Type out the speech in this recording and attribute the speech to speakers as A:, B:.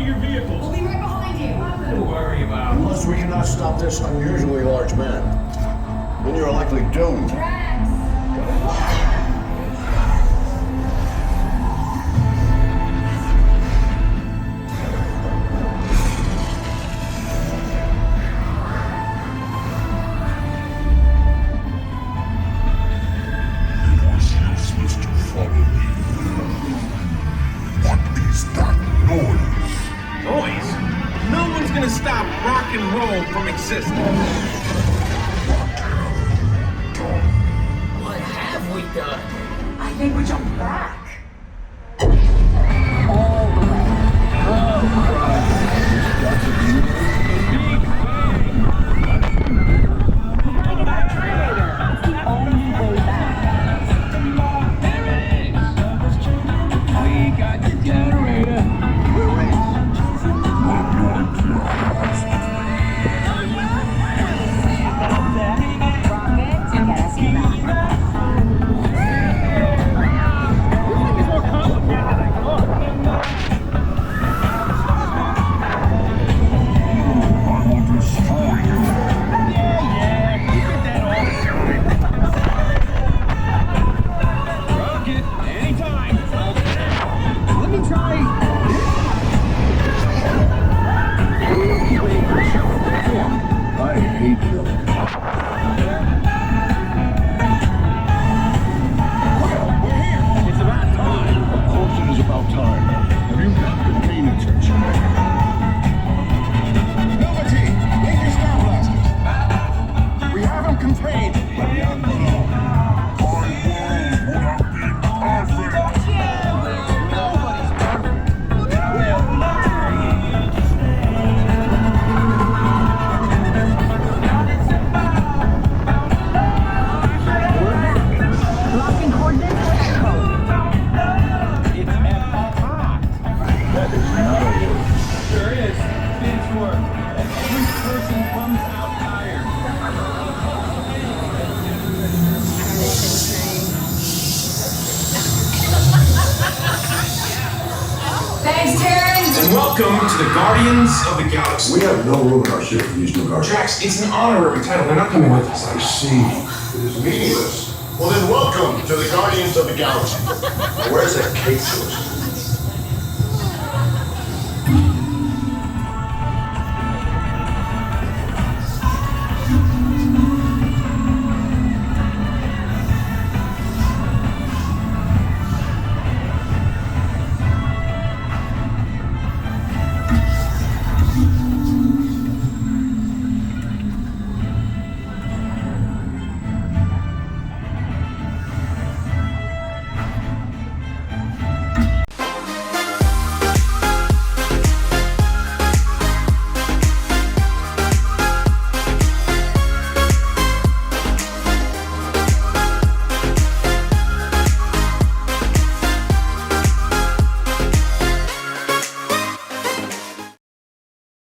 A: your vehicles.
B: We'll be right behind you.
A: Nothing to worry about.
C: Unless we cannot stop this unusually large man, then you're likely doomed.
A: Noise? No one's gonna stop rock and roll from existing.
D: What have we done?
B: I think we jumped back.
A: Welcome to the Guardians of the Galaxy.
C: We have no room in our ship for these new guards.
A: Drax, it's an honorary title. They're not coming with us.
C: I see. It is meaningless. Well then, welcome to the Guardians of the Galaxy. Where's that cake to us?